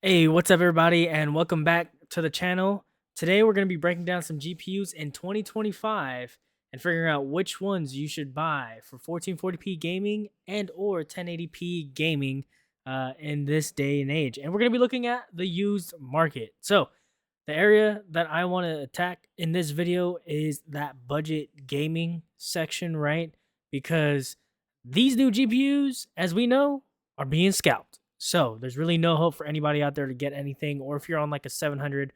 Hey, what's up, everybody, and welcome back to the channel. Today, we're going to be breaking down some GPUs in 2025 and figuring out which ones you should buy for 1440p gaming and or 1080p gaming in this day and age. And we're going to be looking at the used market. So, the area that I want to attack in this video is that budget gaming section, right? Because these new GPUs, as we know, are being scalped. So there's really no hope for anybody out there to get anything. Or if you're on like a 700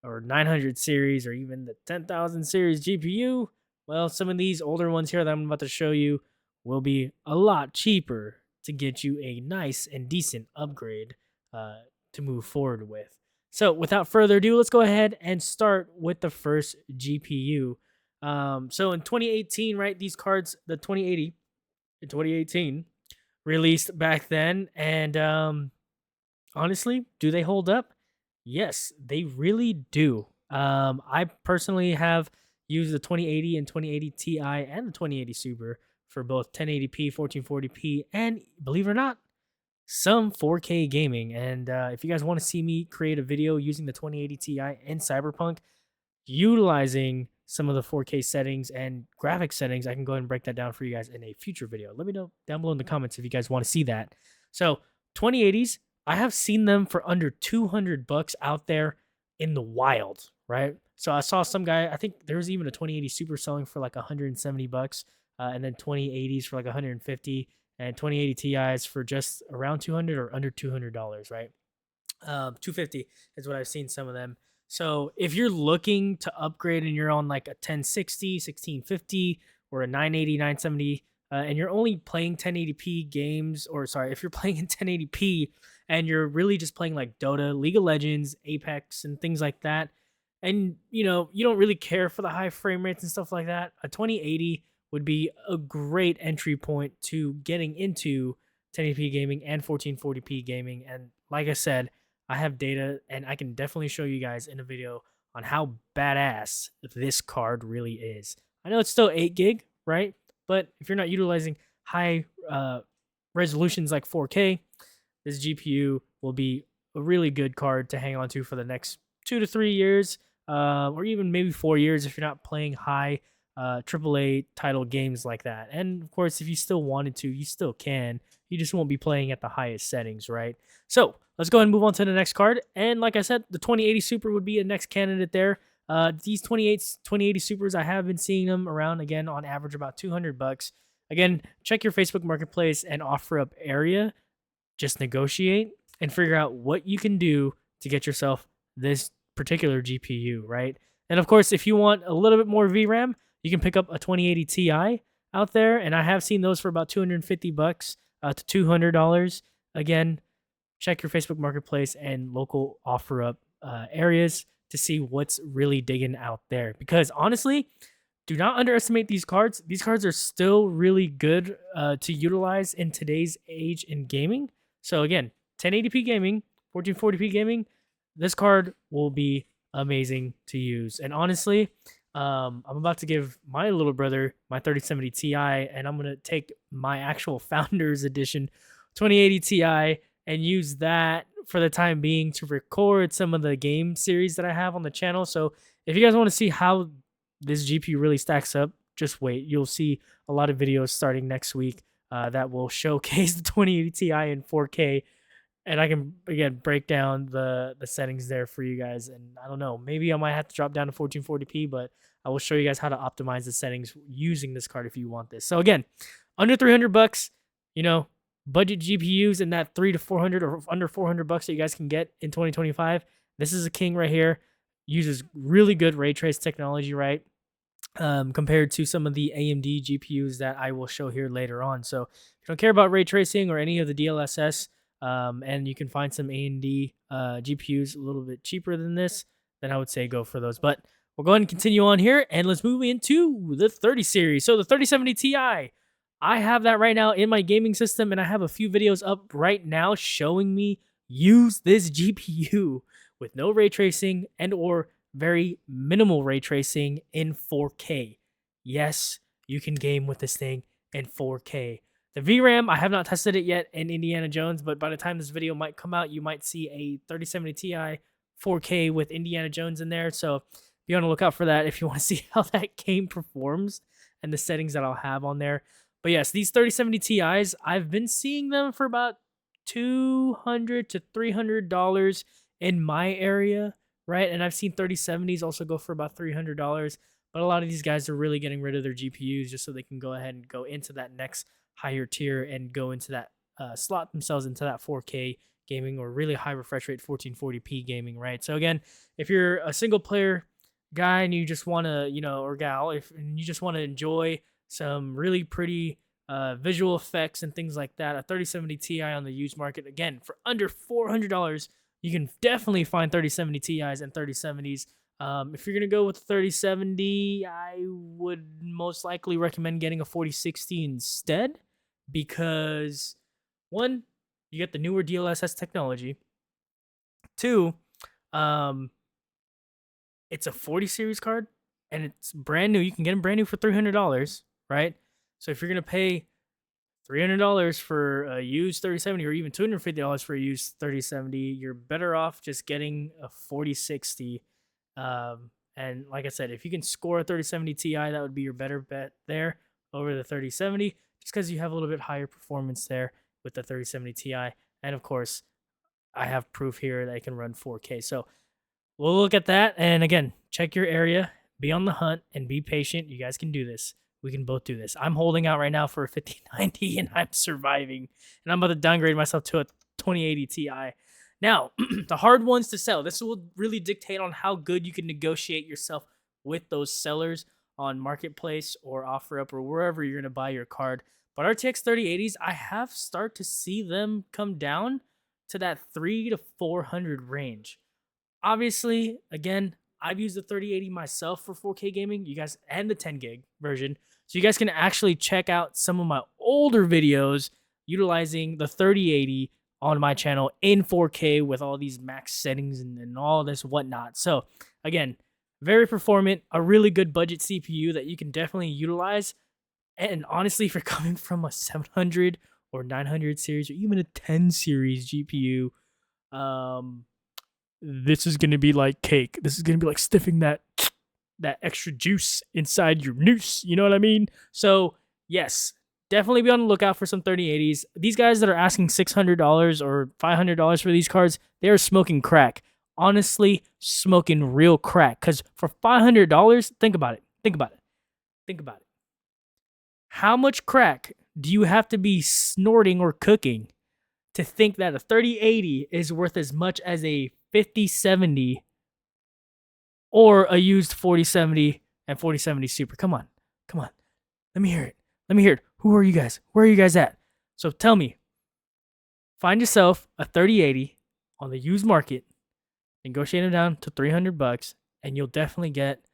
or 900 series or even the 10,000 series GPU, well, some of these older ones here that I'm about to show you will be a lot cheaper to get you a nice and decent upgrade to move forward with. So without further ado, let's go ahead and start with the first GPU. So in 2018, right, these cards, the 2080 in 2018, released back then, and honestly, do they hold up? Yes, they really do. I personally have used the 2080 and 2080 Ti and the 2080 Super for both 1080p, 1440p, and believe it or not, some 4K gaming. And if you guys want to see me create a video using the 2080 Ti and Cyberpunk, utilizing some of the 4K settings and graphic settings, I can go ahead and break that down for you guys in a future video. Let me know down below in the comments if you guys want to see that. So 2080s, I have seen them for under 200 bucks out there in the wild, right? So I saw some guy, I think there was even a 2080 Super selling for like 170 bucks, and then 2080s for like 150, and 2080 Ti's for just around 200 or under $200, right? 250 is what I've seen some of them. So if you're looking to upgrade and you're on like a 1060, 1650, or a 980, 970, and you're only playing 1080p games, or sorry, if you're playing in 1080p and you're really just playing like Dota, League of Legends, Apex, and things like that, and you know, you don't really care for the high frame rates and stuff like that, a 2080 would be a great entry point to getting into 1080p gaming and 1440p gaming. And like I said, I have data and I can definitely show you guys in a video on how badass this card really is. I know it's still 8 gig, right? But if you're not utilizing high resolutions like 4K, this GPU will be a really good card to hang on to for the next 2 to 3 years, or even maybe 4 years if you're not playing high AAA title games like that. And of course, if you still wanted to, you still can. You just won't be playing at the highest settings, right? So let's go ahead and move on to the next card. And like I said, the 2080 Super would be a next candidate there. These 2080 Supers, I have been seeing them around again on average about 200 bucks. Again, check your Facebook Marketplace and OfferUp area. Just negotiate and figure out what you can do to get yourself this particular GPU, right? And of course, if you want a little bit more VRAM, you can pick up a 2080 Ti out there, and I have seen those for about 250 bucks to $200. Again, check your Facebook Marketplace and local OfferUp areas to see what's really digging out there. Because honestly, do not underestimate these cards. These cards are still really good to utilize in today's age in gaming. So again, 1080p gaming, 1440p gaming, this card will be amazing to use. And honestly, I'm about to give my little brother my 3070 Ti, and I'm going to take my actual Founders Edition 2080 Ti and use that for the time being to record some of the game series that I have on the channel. So if you guys want to see how this GPU really stacks up, just wait. You'll see a lot of videos starting next week that will showcase the 2080 Ti in 4K, and I can again break down the settings there for you guys. And I don't know, maybe I might have to drop down to 1440p, but I will show you guys how to optimize the settings using this card if you want this. So again, under 300 bucks, you know, budget GPUs in that 300 to 400 or under 400 bucks that you guys can get in 2025. This is a king right here. Uses really good ray trace technology, right? Compared to some of the AMD GPUs that I will show here later on. So if you don't care about ray tracing or any of the DLSS, and you can find some AMD GPUs a little bit cheaper than this, then I would say go for those. But we'll go ahead and continue on here, and let's move into the 30 series. So the 3070 Ti, I have that right now in my gaming system, and I have a few videos up right now showing me use this GPU with no ray tracing and or very minimal ray tracing in 4K. Yes, you can game with this thing in 4K. The VRAM, I have not tested it yet in Indiana Jones, but by the time this video might come out, you might see a 3070 Ti 4K with Indiana Jones in there. So be on the lookout for that if you want to see how that game performs and the settings that I'll have on there. But yes, these 3070 Ti's, I've been seeing them for about $200 to $300 in my area, right? And I've seen 3070s also go for about $300. But a lot of these guys are really getting rid of their GPUs just so they can go ahead and go into that next higher tier and go into that slot themselves into that 4K gaming or really high refresh rate 1440p gaming, right? So again, if you're a single player guy and you just want to, or gal, if and you just want to enjoy some really pretty visual effects and things like that, a 3070 Ti on the used market, again, for under $400, you can definitely find 3070 Ti's and 3070s. If you're going to go with 3070, I would most likely recommend getting a 4060 instead because, one, you get the newer DLSS technology. Two, it's a 40 series card and it's brand new. You can get them brand new for $300, right? So if you're going to pay $300 for a used 3070 or even $250 for a used 3070, you're better off just getting a 4060. And like I said, if you can score a 3070 Ti, that would be your better bet there over the 3070, just because you have a little bit higher performance there with the 3070 Ti. And of course, I have proof here that it can run 4K. So we'll look at that. And again, check your area, be on the hunt, and be patient. You guys can do this. We can both do this. I'm holding out right now for a 5090 and I'm surviving. And I'm about to downgrade myself to a 2080 Ti. Now, the hard ones to sell. This will really dictate on how good you can negotiate yourself with those sellers on Marketplace or OfferUp or wherever you're going to buy your card. But RTX 3080s, I have started to see them come down to that 300 to 400 range. Obviously, again, I've used the 3080 myself for 4K gaming, you guys, and the 10 gig version. So you guys can actually check out some of my older videos utilizing the 3080 on my channel in 4K with all these max settings and all this whatnot. So again, very performant, a really good budget CPU that you can definitely utilize. And honestly, if you're coming from a 700 or 900 series or even a 10 series GPU, this is going to be like cake. This is going to be like stiffing that extra juice inside your noose. You know what I mean? So yes, definitely be on the lookout for some 3080s. These guys that are asking $600 or $500 for these cards, they are smoking crack. Honestly, smoking real crack. Because for $500, think about it. Think about it. Think about it. How much crack do you have to be snorting or cooking to think that a 3080 is worth as much as a 5070 or a used 4070 and 4070 Super? Come on. Come on. Let me hear it. Let me hear it. Who are you guys? Where are you guys at? So tell me, find yourself a 3080 on the used market, negotiate them down to $300, and you'll definitely get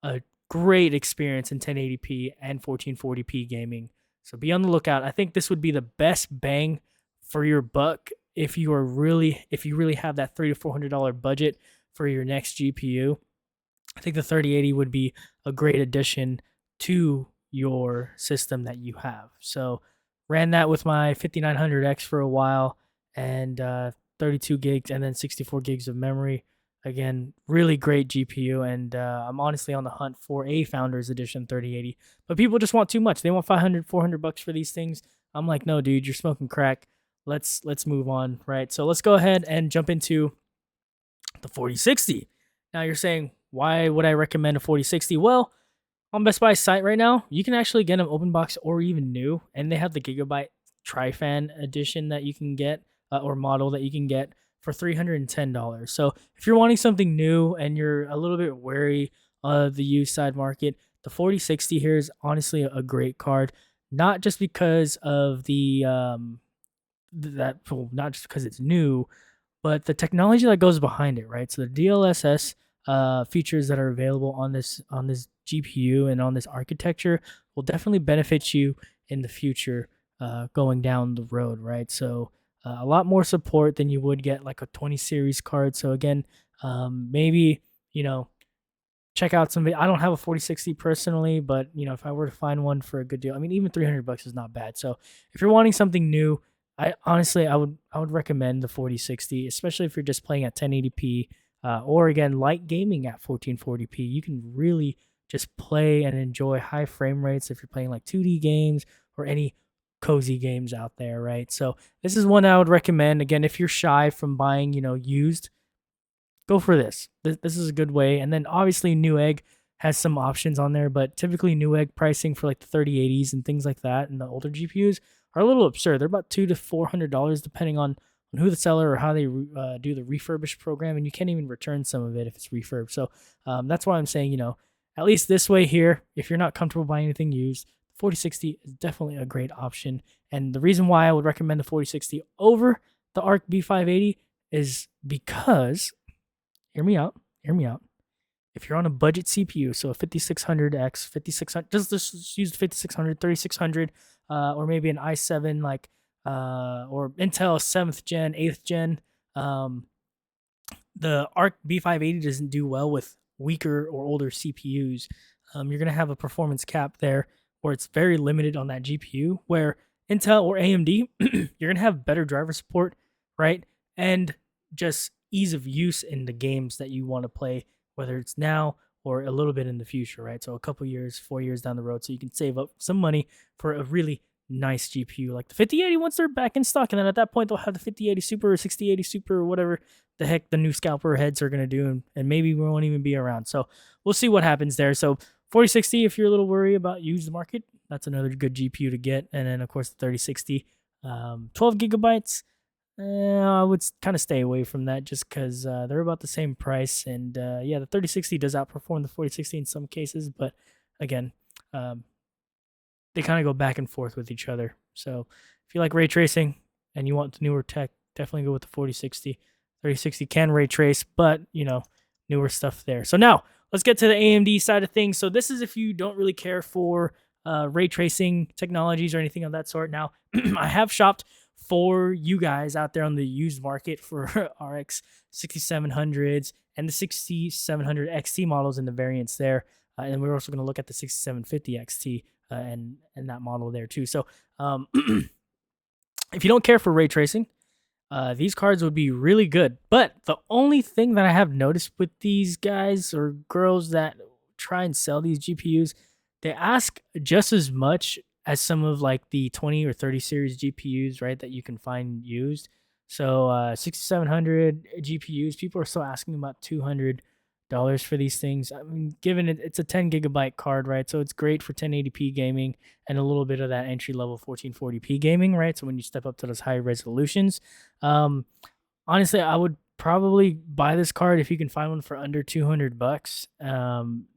a great experience in 1080p and 1440p gaming. So be on the lookout. I think this would be the best bang for your buck if you really have that $300 to $400 budget for your next GPU. I think the 3080 would be a great addition to your system that you have. So ran that with my 5900X for a while and 32 gigs and then 64 gigs of memory. Again, really great GPU, and I'm honestly on the hunt for a Founders Edition 3080. But people just want too much. They want $500, $400 for these things. I'm like, no, dude, you're smoking crack. Let's move on, right? So let's go ahead and jump into the 4060. Now you're saying, why would I recommend a 4060? Well, on Best Buy's site right now, you can actually get them open box or even new, and they have the Gigabyte Tri-Fan edition that you can get, or model that you can get for $310. So if you're wanting something new and you're a little bit wary of the used side market, the 4060 here is honestly a great card. Not just because of not just because it's new, but the technology that goes behind it, right? So the DLSS features that are available on this GPU and on this architecture will definitely benefit you in the future going down the road, right? So a lot more support than you would get like a 20 series card. So again, maybe, check out some. I don't have a 4060 personally, but you know, if I were to find one for a good deal, I mean, even $300 is not bad. So if you're wanting something new, I honestly I would recommend the 4060, especially if you're just playing at 1080p, or again light gaming at 1440p. You can really just play and enjoy high frame rates if you're playing like 2D games or any cozy games out there, right? So this is one I would recommend. Again, if you're shy from buying, you know, used, go for this. This is a good way. And then obviously Newegg has some options on there, but typically Newegg pricing for like the 3080s and things like that and the older GPUs are a little absurd. They're about $200 to $400 depending on who the seller or how they do the refurbish program, and you can't even return some of it if it's refurb. So that's why I'm saying, you know, at least this way here, if you're not comfortable buying anything used, 4060 is definitely a great option. And the reason why I would recommend the 4060 over the Arc B580 is because, hear me out, hear me out. If you're on a budget CPU, so a 5600X, 5600, just use the 5600, 3600, or maybe an i7 like, or Intel 7th gen, 8th gen. The Arc B580 doesn't do well with weaker or older CPUs. You're going to have a performance cap there where it's very limited on that GPU, where Intel or AMD, you're going to have better driver support, right? And just ease of use in the games that you want to play, whether it's now or a little bit in the future, right? So a couple years, 4 years down the road, so you can save up some money for a really nice GPU like the 5080 once they're back in stock. And then at that point, they'll have the 5080 Super or 6080 Super or whatever the heck the new scalper heads are going to do. And maybe we won't even be around. So we'll see what happens there. So 4060, if you're a little worried about used market, that's another good GPU to get. And then, of course, the 3060, 12 gigabytes. I would kind of stay away from that just because they're about the same price. And yeah, the 3060 does outperform the 4060 in some cases. But again, they kind of go back and forth with each other. So if you like ray tracing and you want the newer tech, definitely go with the 4060. 3060 can ray trace, but you know, newer stuff there. So now let's get to the AMD side of things. So this is if you don't really care for ray tracing technologies or anything of that sort. Now, I have shopped for you guys out there on the used market for RX 6700s and the 6700 XT models and the variants there. And we're also going to look at the 6750 XT and that model there too. So if you don't care for ray tracing, these cards would be really good. But the only thing that I have noticed with these guys or girls that try and sell these GPUs, they ask just as much as some of like the 20 or 30 series GPUs, right, that you can find used. So 6700 GPUs, people are still asking about $200 for these things. I mean, given it's a 10 gigabyte card, right? So it's great for 1080p gaming and a little bit of that entry level 1440p gaming, right? So when you step up to those high resolutions, honestly, I would probably buy this card if you can find one for under $200.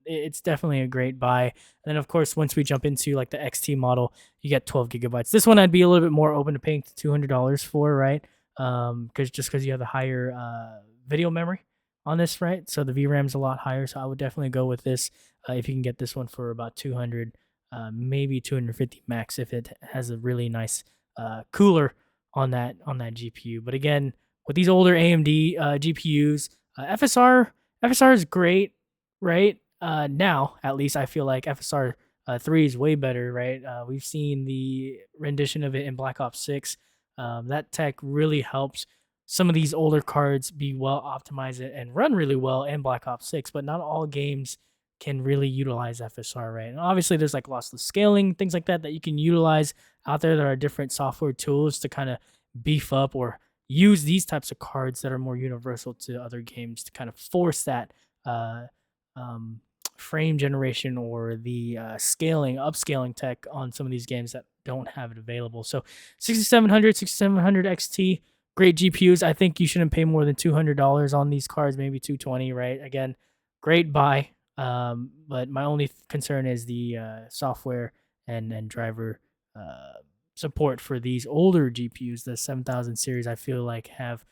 It's definitely a great buy. And then of course, once we jump into like the XT model, you get 12 gigabytes. This one I'd be a little bit more open to paying $200 for, right? Because you have the higher video memory on this, right? So the VRAM's a lot higher. So I would definitely go with this if you can get this one for about 200, maybe 250 max if it has a really nice cooler on that GPU. But again, with these older AMD GPUs, FSR is great, right? Now, at least I feel like FSR 3 is way better, right? We've seen the rendition of it in Black Ops 6. That tech really helps some of these older cards be well optimized and run really well in Black Ops 6, but not all games can really utilize FSR, right? And obviously there's like lossless scaling, things like that you can utilize out there. There are different software tools to kind of beef up or use these types of cards that are more universal to other games to kind of force that frame generation or the upscaling tech on some of these games that don't have it available. So 6700 XT, great GPUs. I think you shouldn't pay more than $200 on these cards, maybe 220, right? Again, great buy. But my only concern is the software and driver support for these older GPUs. The 7000 series, I feel like have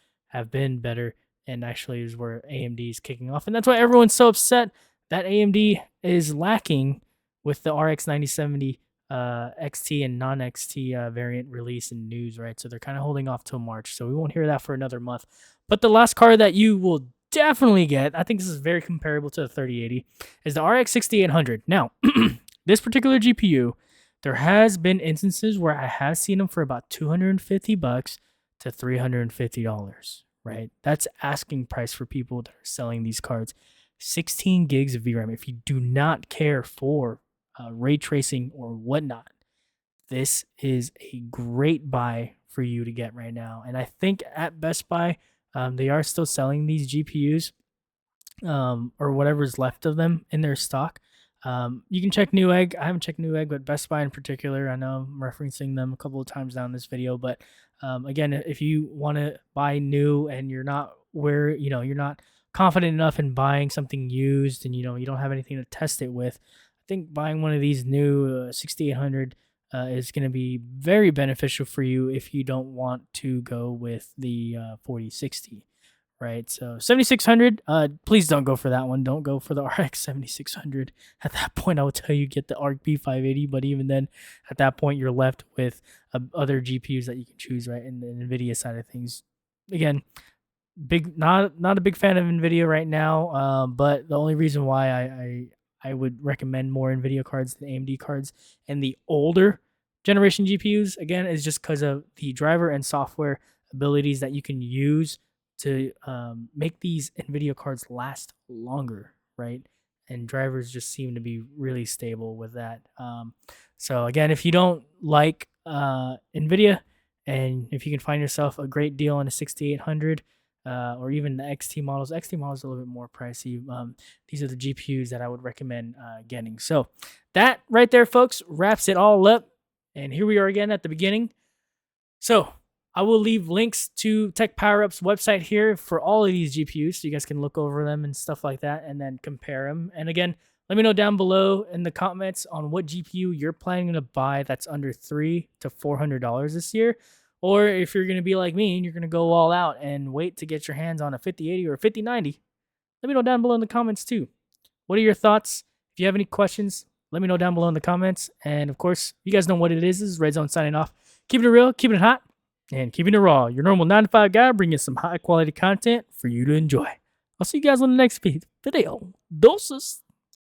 been better, and actually is where AMD is kicking off, and that's why everyone's so upset that AMD is lacking with the RX 9070 XT and non-XT variant release and news, right? So they're kind of holding off till March, so we won't hear that for another month. But the last card that you will definitely get, I think this is very comparable to the 3080, is the RX 6800. Now, this particular GPU, there has been instances where I have seen them for about $250 to $350, right? That's asking price for people that are selling these cards. 16 gigs of VRAM. If you do not care for ray tracing or whatnot, this is a great buy for you to get right now. And I think at Best Buy, they are still selling these GPUs, or whatever's left of them in their stock. You can check Newegg. I haven't checked Newegg, but Best Buy in particular, I know I'm referencing them a couple of times down this video. But again, if you want to buy new and you're not you're not confident enough in buying something used, and you don't have anything to test it with, I think buying one of these new 6800 is going to be very beneficial for you if you don't want to go with the 4060. Right, so 7600, please don't go for that one. Don't go for the RX 7600. At that point, I would tell you get the ARC B580, but even then, at that point, you're left with other GPUs that you can choose, right, in the NVIDIA side of things. Again, not a big fan of NVIDIA right now, but the only reason why I would recommend more NVIDIA cards than AMD cards and the older generation GPUs, again, is just because of the driver and software abilities that you can use to make these NVIDIA cards last longer, right? And drivers just seem to be really stable with that. So again, if you don't like NVIDIA, and if you can find yourself a great deal on a 6800, or even the XT models are a little bit more pricey. These are the GPUs that I would recommend getting. So that right there, folks, wraps it all up. And here we are again at the beginning. So I will leave links to Tech Power Up's website here for all of these GPUs, so you guys can look over them and stuff like that, and then compare them. And again, let me know down below in the comments on what GPU you're planning to buy that's under $300 to $400 this year. Or if you're going to be like me and you're going to go all out and wait to get your hands on a 5080 or a 5090, let me know down below in the comments too. What are your thoughts? If you have any questions, let me know down below in the comments. And of course, you guys know what it is. This is Red Zone signing off. Keeping it real, keeping it hot, and keeping it raw. Your normal 9 to 5 guy bringing some high quality content for you to enjoy. I'll see you guys on the next video. Doses.